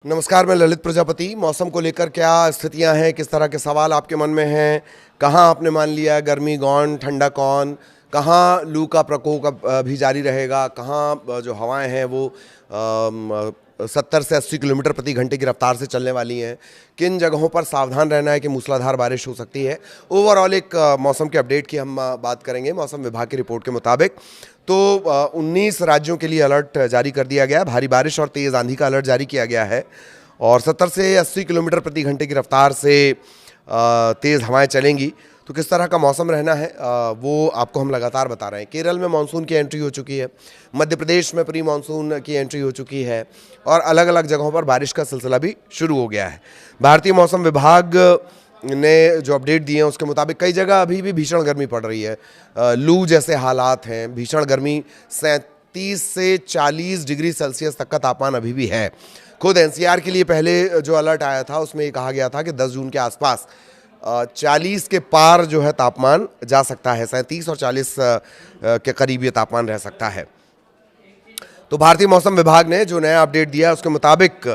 नमस्कार, मैं ललित प्रजापति। मौसम को लेकर क्या स्थितियां हैं, किस तरह के सवाल आपके मन में हैं? कहां आपने मान लिया गर्मी कौन, ठंडा कौन, कहां लू का प्रकोप भी जारी रहेगा, कहां जो हवाएं हैं वो 70 से 80 किलोमीटर प्रति घंटे की रफ्तार से चलने वाली हैं, किन जगहों पर सावधान रहना है कि मूसलाधार बारिश हो सकती है। ओवरऑल एक मौसम के अपडेट की हम बात करेंगे। मौसम विभाग की रिपोर्ट के मुताबिक तो 19 राज्यों के लिए अलर्ट जारी कर दिया गया है। भारी बारिश और तेज़ आंधी का अलर्ट जारी किया गया है और 70 से 80 किलोमीटर प्रति घंटे की रफ्तार से तेज़ हवाएं चलेंगी। तो किस तरह का मौसम रहना है वो आपको हम लगातार बता रहे हैं। केरल में मानसून की एंट्री हो चुकी है, मध्य प्रदेश में प्री मानसून की एंट्री हो चुकी है और अलग अलग जगहों पर बारिश का सिलसिला भी शुरू हो गया है। भारतीय मौसम विभाग ने जो अपडेट दिए हैं उसके मुताबिक कई जगह अभी भी भीषण गर्मी पड़ रही है। लू जैसे हालात हैं, भीषण गर्मी 37 से 40 डिग्री सेल्सियस तक का तापमान अभी भी है। खुद एनसीआर के लिए पहले जो अलर्ट आया था उसमें ये कहा गया था कि 10 जून के आसपास 40 के पार जो है तापमान जा सकता है, 37 और 40 के करीब ये तापमान रह सकता है। तो भारतीय मौसम विभाग ने जो नया अपडेट दिया उसके मुताबिक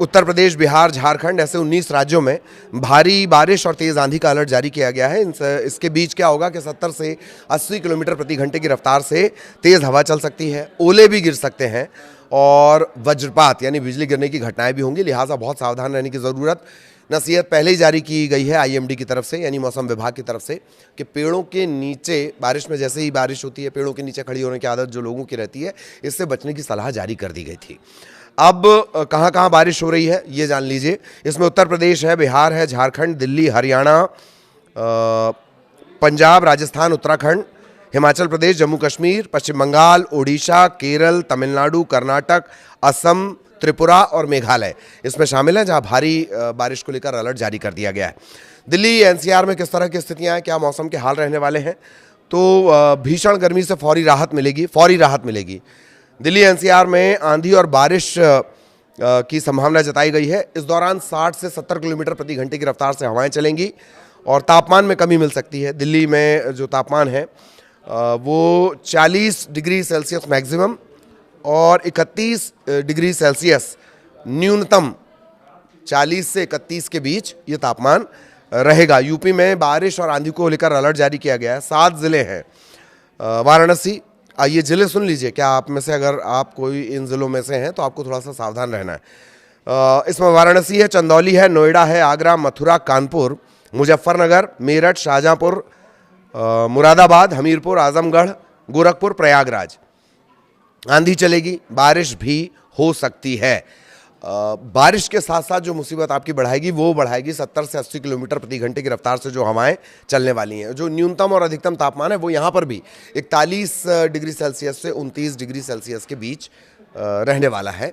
उत्तर प्रदेश, बिहार, झारखंड ऐसे 19 राज्यों में भारी बारिश और तेज़ आंधी का अलर्ट जारी किया गया है। इसके बीच क्या होगा कि 70 से 80 किलोमीटर प्रति घंटे की रफ्तार से तेज़ हवा चल सकती है, ओले भी गिर सकते हैं और वज्रपात यानी बिजली गिरने की घटनाएं भी होंगी। लिहाजा बहुत सावधान रहने की ज़रूरत। नसीहत पहले ही जारी की गई है आईएमडी की तरफ से, यानी मौसम विभाग की तरफ से, कि पेड़ों के नीचे बारिश में जैसे ही बारिश होती है पेड़ों के नीचे खड़ी होने की आदत जो लोगों की रहती है, इससे बचने की सलाह जारी कर दी गई थी। अब कहाँ कहाँ बारिश हो रही है ये जान लीजिए। इसमें उत्तर प्रदेश है, बिहार है, झारखंड, दिल्ली, हरियाणा, पंजाब, राजस्थान, उत्तराखंड, हिमाचल प्रदेश, जम्मू कश्मीर, पश्चिम बंगाल, ओडिशा, केरल, तमिलनाडु, कर्नाटक, असम, त्रिपुरा और मेघालय इसमें शामिल हैं, जहां भारी बारिश को लेकर अलर्ट जारी कर दिया गया है। दिल्ली एनसीआर में किस तरह की स्थितियां हैं, क्या मौसम के हाल रहने वाले हैं? तो भीषण गर्मी से फौरी राहत मिलेगी। दिल्ली एनसीआर में आंधी और बारिश की संभावना जताई गई है। इस दौरान 60 से 70 किलोमीटर प्रति घंटे की रफ्तार से हवाएं चलेंगी और तापमान में कमी मिल सकती है। दिल्ली में जो तापमान है वो 40 डिग्री सेल्सियस मैक्सिमम और 31 डिग्री सेल्सियस न्यूनतम, 40 से 31 के बीच ये तापमान रहेगा। यूपी में बारिश और आंधी को लेकर अलर्ट जारी किया गया है। 7 ज़िले हैं। वाराणसी, ये ज़िले सुन लीजिए, क्या आप में से अगर आप कोई इन ज़िलों में से हैं तो आपको थोड़ा सा सावधान रहना है। इसमें वाराणसी है, चंदौली है, नोएडा है, आगरा, मथुरा, कानपुर, मुजफ्फरनगर, मेरठ, शाहजहाँपुर, मुरादाबाद, हमीरपुर, आजमगढ़, गोरखपुर, प्रयागराज। आंधी चलेगी, बारिश भी हो सकती है। बारिश के साथ साथ जो मुसीबत आपकी बढ़ाएगी 70 से 80 किलोमीटर प्रति घंटे की रफ्तार से जो हवाएं चलने वाली हैं। जो न्यूनतम और अधिकतम तापमान है वो यहाँ पर भी 41 डिग्री सेल्सियस से 29 डिग्री सेल्सियस के बीच रहने वाला है।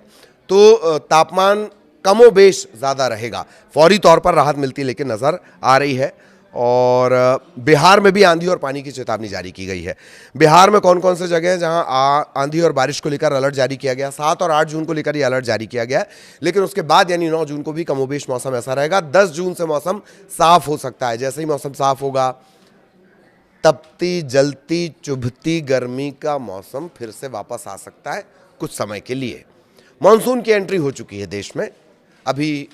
तो तापमान कमोबेश ज़्यादा रहेगा। फौरी तौर पर राहत मिलती लेकिन नज़र आ रही है। और बिहार में भी आंधी और पानी की चेतावनी जारी की गई है। बिहार में कौन कौन से जगह हैं जहां आंधी और बारिश को लेकर अलर्ट जारी किया गया? 7 और 8 जून को लेकर ये अलर्ट जारी किया गया है, लेकिन उसके बाद यानी 9 जून को भी कमोबेश मौसम ऐसा रहेगा। 10 जून से मौसम साफ हो सकता है। जैसे ही मौसम साफ होगा, तपती जलती चुभती गर्मी का मौसम फिर से वापस आ सकता है कुछ समय के लिए। मानसून की एंट्री हो चुकी है देश में। अभी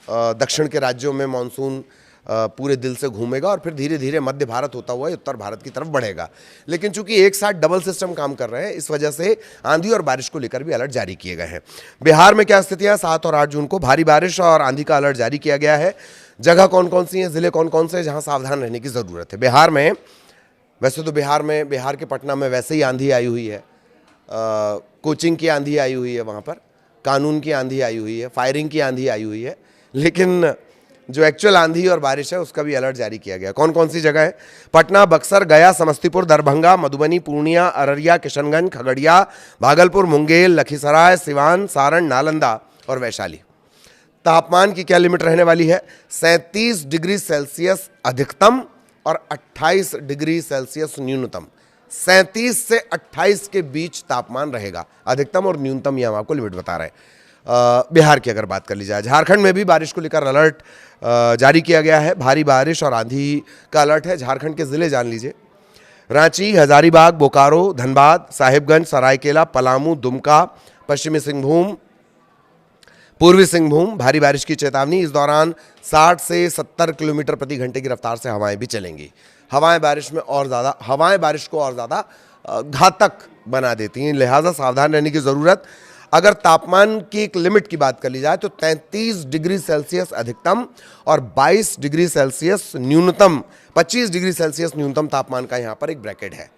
दक्षिण के राज्यों में मानसून पूरे दिल से घूमेगा और फिर धीरे धीरे मध्य भारत होता हुआ उत्तर भारत की तरफ बढ़ेगा। लेकिन चूंकि एक साथ डबल सिस्टम काम कर रहे हैं, इस वजह से आंधी और बारिश को लेकर भी अलर्ट जारी किए गए हैं। बिहार में क्या स्थितियां? 7 और 8 जून को भारी बारिश और आंधी का अलर्ट जारी किया गया है। जगह कौन कौन सी हैं, जिले कौन कौन से जहां सावधान रहने की जरूरत है? बिहार में वैसे तो बिहार के पटना में वैसे ही आंधी आई हुई है, कोचिंग की आंधी आई हुई है, वहाँ पर कानून की आंधी आई हुई है, फायरिंग की आंधी आई हुई है, लेकिन जो एक्चुअल आंधी और बारिश है उसका भी अलर्ट जारी किया गया। कौन कौन सी जगह है? पटना, बक्सर, गया, समस्तीपुर, दरभंगा, मधुबनी, पूर्णिया, अररिया, किशनगंज, खगड़िया, भागलपुर, मुंगेर, लखीसराय, सिवान, सारण, नालंदा और वैशाली। तापमान की क्या लिमिट रहने वाली है? 37 डिग्री सेल्सियस अधिकतम और 28 डिग्री सेल्सियस न्यूनतम। 37 से 28 के बीच तापमान रहेगा, अधिकतम और न्यूनतम, ये हम आपको लिमिट बता रहे हैं। बिहार की अगर बात कर ली जाए, झारखंड में भी बारिश को लेकर अलर्ट जारी किया गया है। भारी बारिश और आंधी का अलर्ट है। झारखंड के ज़िले जान लीजिए: रांची, हजारीबाग, बोकारो, धनबाद, साहिबगंज, सरायकेला, पलामू, दुमका, पश्चिमी सिंहभूम, पूर्वी सिंहभूम भारी बारिश की चेतावनी। इस दौरान 60 से 70 किलोमीटर प्रति घंटे की रफ्तार से हवाएं भी चलेंगी। हवाएं बारिश को और ज़्यादा घातक बना देती हैं, लिहाजा सावधान रहने की ज़रूरत। अगर तापमान की एक लिमिट की बात कर ली जाए तो 33 डिग्री सेल्सियस अधिकतम और 22 डिग्री सेल्सियस न्यूनतम, 25 डिग्री सेल्सियस न्यूनतम तापमान का यहाँ पर एक ब्रैकेट है।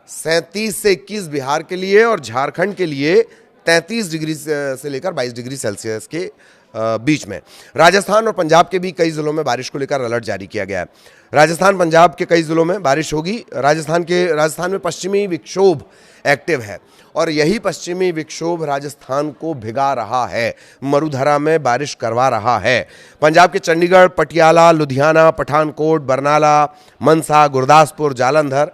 37 से 21 बिहार के लिए और झारखंड के लिए 33 डिग्री से लेकर 22 डिग्री सेल्सियस के बीच में। राजस्थान और पंजाब के भी कई जिलों में बारिश को लेकर अलर्ट जारी किया गया है। राजस्थान पंजाब के कई जिलों में बारिश होगी। राजस्थान में पश्चिमी विक्षोभ एक्टिव है और यही पश्चिमी विक्षोभ राजस्थान को भिगा रहा है, मरुधरा में बारिश करवा रहा है। पंजाब के चंडीगढ़, पटियाला, लुधियाना, पठानकोट, बरनाला, मनसा, गुरदासपुर, जालंधर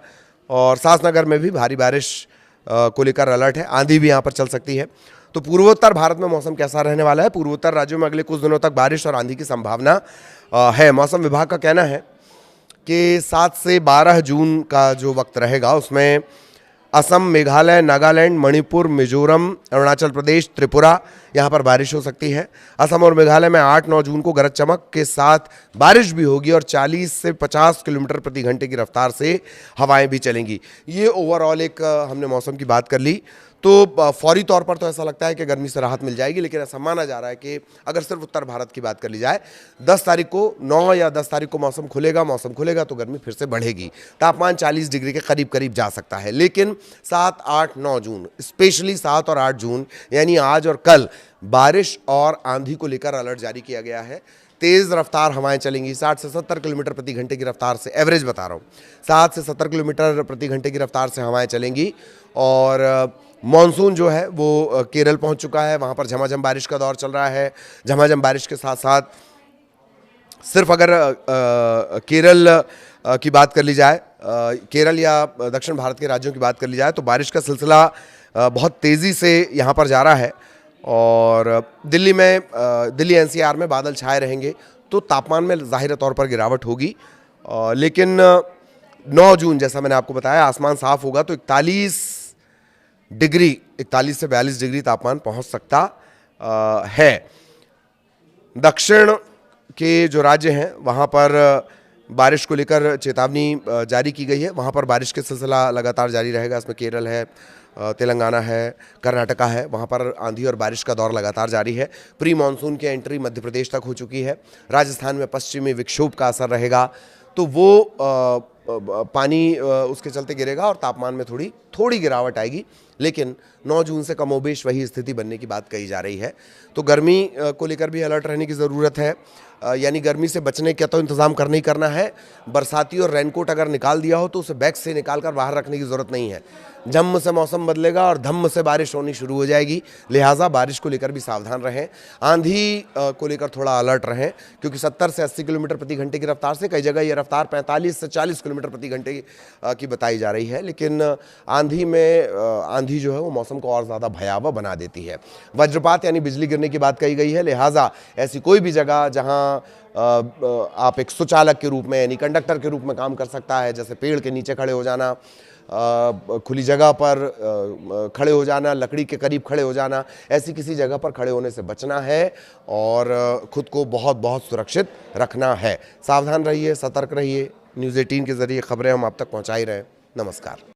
और सासनगर में भी भारी बारिश को लेकर अलर्ट है। आंधी भी यहाँ पर चल सकती है। तो पूर्वोत्तर भारत में मौसम कैसा रहने वाला है? पूर्वोत्तर राज्यों में अगले कुछ दिनों तक बारिश और आंधी की संभावना है। मौसम विभाग का कहना है कि 7 से 12 जून का जो वक्त रहेगा उसमें असम, मेघालय, नागालैंड, मणिपुर, मिजोरम, अरुणाचल प्रदेश, त्रिपुरा यहाँ पर बारिश हो सकती है। असम और मेघालय में 8-9 जून को गरज चमक के साथ बारिश भी होगी और 40 से 50 किलोमीटर प्रति घंटे की रफ्तार से हवाएं भी चलेंगी। ये ओवरऑल एक हमने मौसम की बात कर ली। तो फौरी तौर पर तो ऐसा लगता है कि गर्मी से राहत मिल जाएगी, लेकिन ऐसा माना जा रहा है कि अगर सिर्फ उत्तर भारत की बात कर ली जाए, 10 तारीख को 9 या 10 तारीख को मौसम खुलेगा तो गर्मी फिर से बढ़ेगी। तापमान 40 डिग्री के करीब करीब जा सकता है। लेकिन 7, 8, 9 जून, स्पेशली 7 और 8 जून यानी आज और कल बारिश और आंधी को लेकर अलर्ट जारी किया गया है। तेज़ रफ्तार हवाएं चलेंगी, 60 से 70 किलोमीटर प्रति घंटे की रफ्तार से, एवरेज बता रहा हूँ, 7 से 70 किलोमीटर प्रति घंटे की रफ्तार से हवाएं चलेंगी। और मॉनसून जो है वो केरल पहुंच चुका है, वहाँ पर झमाझम बारिश का दौर चल रहा है। झमाझम बारिश के साथ साथ सिर्फ अगर केरल की बात कर ली जाए, केरल या दक्षिण भारत के राज्यों की बात कर ली जाए, तो बारिश का सिलसिला बहुत तेज़ी से यहाँ पर जा रहा है। और दिल्ली एनसीआर में बादल छाए रहेंगे तो तापमान में ज़ाहिर तौर पर गिरावट होगी। लेकिन 9 जून जैसा मैंने आपको बताया आसमान साफ होगा तो 41 से 42 डिग्री तापमान पहुंच सकता है। दक्षिण के जो राज्य हैं वहां पर बारिश को लेकर चेतावनी जारी की गई है। वहां पर बारिश का सिलसिला लगातार जारी रहेगा। इसमें केरल है, तेलंगाना है, कर्नाटका है, वहाँ पर आंधी और बारिश का दौर लगातार जारी है। प्री मानसून की एंट्री मध्य प्रदेश तक हो चुकी है। राजस्थान में पश्चिमी विक्षोभ का असर रहेगा तो वो पानी उसके चलते गिरेगा और तापमान में थोड़ी गिरावट आएगी। लेकिन 9 जून से कमोबेश वही स्थिति बनने की बात कही जा रही है। तो गर्मी को लेकर भी अलर्ट रहने की ज़रूरत है। यानी गर्मी से बचने का तो इंतज़ाम करना ही करना है। बरसाती और रेनकोट अगर निकाल दिया हो तो उसे बैग से निकाल कर बाहर रखने की ज़रूरत नहीं है। झम्म से मौसम बदलेगा और धम्म से बारिश होनी शुरू हो जाएगी, लिहाजा बारिश को लेकर भी सावधान रहें। आंधी को लेकर थोड़ा अलर्ट रहें क्योंकि 70 से 80 किलोमीटर प्रति घंटे की रफ्तार से, कई जगह ये रफ्तार 45 से 40 किलोमीटर प्रति घंटे की बताई जा रही है। लेकिन आंधी जो है वो मौसम को और ज़्यादा भयावह बना देती है। वज्रपात यानी बिजली गिरने की बात कही गई है, लिहाजा ऐसी कोई भी जगह जहाँ आप एक सुचालक के रूप में यानी कंडक्टर के रूप में काम कर सकता है, जैसे पेड़ के नीचे खड़े हो जाना, खुली जगह पर खड़े हो जाना, लकड़ी के करीब खड़े हो जाना, ऐसी किसी जगह पर खड़े होने से बचना है और खुद को बहुत बहुत सुरक्षित रखना है। सावधान रहिए, सतर्क रहिए। न्यूज़ 18 के ज़रिए खबरें हम आप तक पहुँचा ही रहे हैं। नमस्कार।